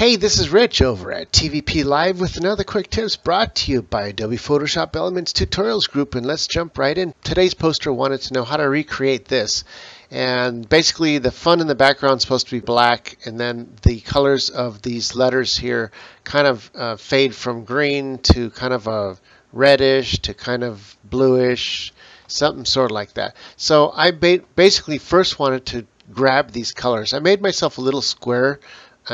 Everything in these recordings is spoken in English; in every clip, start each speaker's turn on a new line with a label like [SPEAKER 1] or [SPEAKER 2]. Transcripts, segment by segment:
[SPEAKER 1] Hey, this is Rich over at TVP Live with another quick tips brought to you by Adobe Photoshop Elements Tutorials Group, and let's jump right in. Today's poster wanted to know how to recreate this, and basically the fun in the background is supposed to be black, and then the colors of these letters here kind of fade from green to kind of a reddish to kind of bluish, something sort of like that. So I basically first wanted to grab these colors. I made myself a little square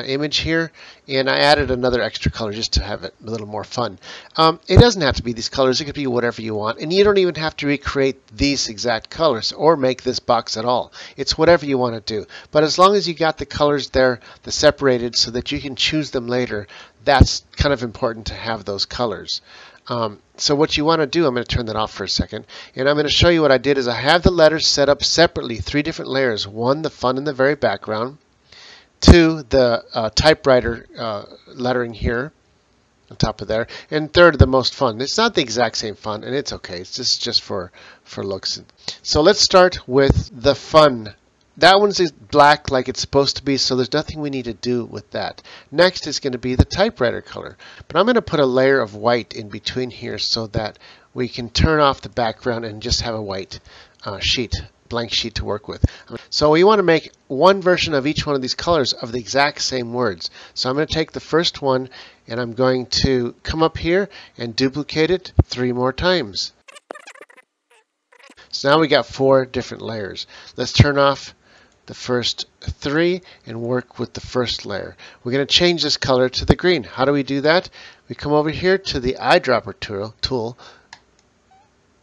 [SPEAKER 1] image here, and I added another extra color just to have it a little more fun. It doesn't have to be these colors, it could be whatever you want, and you don't even have to recreate these exact colors or make this box at all. It's whatever you want to do, but as long as you got the colors there, the separated, so that you can choose them later, that's kind of important to have those colors. So what you want to do, I'm going to turn that off for a second, and I'm going to show you what I did is I have the letters set up separately, 3 different layers. 1, the fun in the very background. 2, the typewriter lettering here on top of there, and 3rd, the most fun. It's not the exact same fun, and it's okay. It's just for looks. So let's start with the fun. That one's black like it's supposed to be, so there's nothing we need to do with that. Next is going to be the typewriter color, but I'm going to put a layer of white in between here so that we can turn off the background and just have a white blank sheet to work with. So we want to make one version of each one of these colors of the exact same words. So I'm going to take the first one and I'm going to come up here and duplicate it 3 more times. So now we got 4 different layers. Let's turn off the first 3 and work with the first layer. We're going to change this color to the green. How do we do that? We come over here to the eyedropper tool,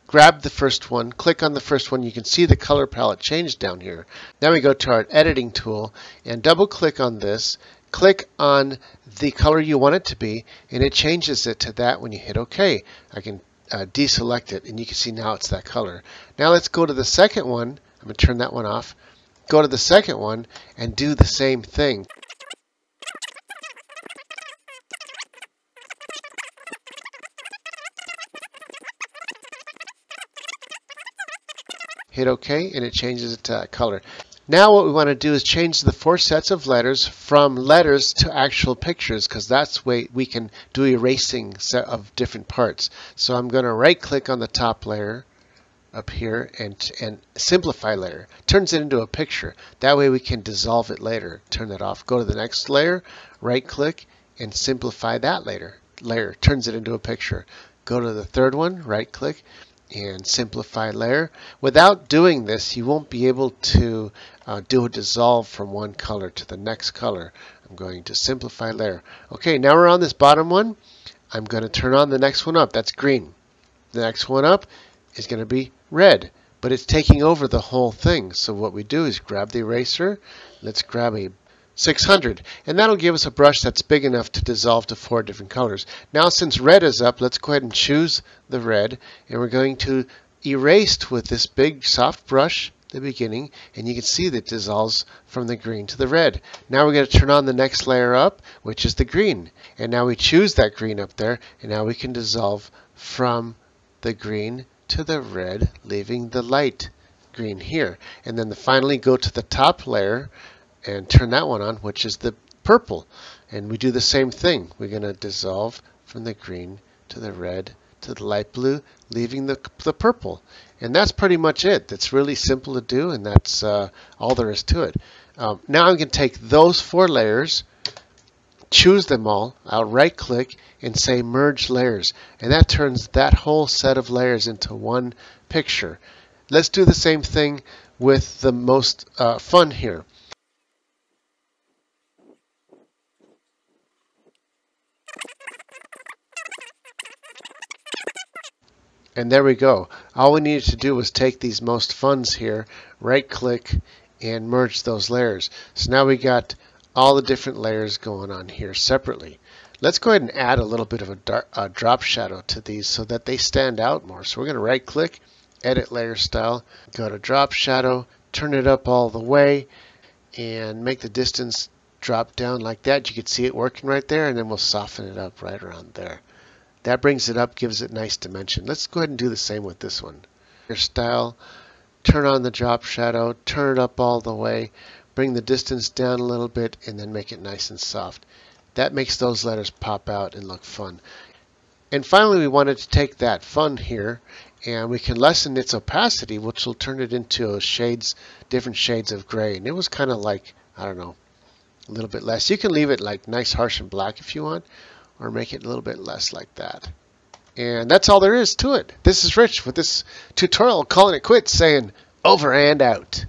[SPEAKER 1] grab the first one, click on the first one. You can see the color palette change down here. Now we go to our editing tool and double click on this, click on the color you want it to be, and it changes it to that when you hit OK. I can deselect it and you can see now it's that color. Now let's go to the second one. I'm going to turn that one off. Go to the second one and do the same thing. Hit OK and it changes it to that color. Now what we want to do is change the 4 sets of letters from letters to actual pictures, because that's the way we can do erasing of different parts. So I'm going to right click on the top layer up here and simplify layer. Turns it into a picture. That way we can dissolve it later. Turn that off. Go to the next layer, right click and simplify that layer. Turns it into a picture. Go to the third one, right click and simplify layer. Without doing this, you won't be able to do a dissolve from one color to the next color. I'm going to simplify layer. Okay, now we're on this bottom one. I'm going to turn on the next one up. That's green. The next one up is going to be red, but it's taking over the whole thing. So what we do is grab the eraser. Let's grab a 600, and that'll give us a brush that's big enough to dissolve to 4 different colors. Now since red is up, let's go ahead and choose the red, and we're going to erase with this big soft brush at the beginning, and you can see that it dissolves from the green to the red. Now we're going to turn on the next layer up, which is the green, and now we choose that green up there, and now we can dissolve from the green to the red, leaving the light green here. And then finally go to the top layer and turn that one on, which is the purple. And we do the same thing. We're going to dissolve from the green to the red to the light blue, leaving the purple. And that's pretty much it. It's really simple to do, and that's all there is to it. Now I'm going to take those 4 layers, choose them all. I'll right click and say merge layers, and that turns that whole set of layers into one picture. Let's do the same thing with the most fun here. And there we go. All we needed to do was take these most funs here, right click and merge those layers. So now we got all the different layers going on here separately. Let's go ahead and add a little bit of a drop shadow to these so that they stand out more. So we're going to right click, edit layer style, go to drop shadow, turn it up all the way and make the distance drop down like that. You can see it working right there, and then we'll soften it up right around there. That brings it up, gives it nice dimension. Let's go ahead and do the same with this one. Your style, turn on the drop shadow, turn it up all the way, bring the distance down a little bit, and then make it nice and soft. That makes those letters pop out and look fun. And finally, we wanted to take that fun here, and we can lessen its opacity, which will turn it into different shades of gray. And it was kind of like, I don't know, a little bit less. You can leave it like nice, harsh, and black if you want, or make it a little bit less like that. And that's all there is to it. This is Rich with this tutorial, calling it quits, saying over and out.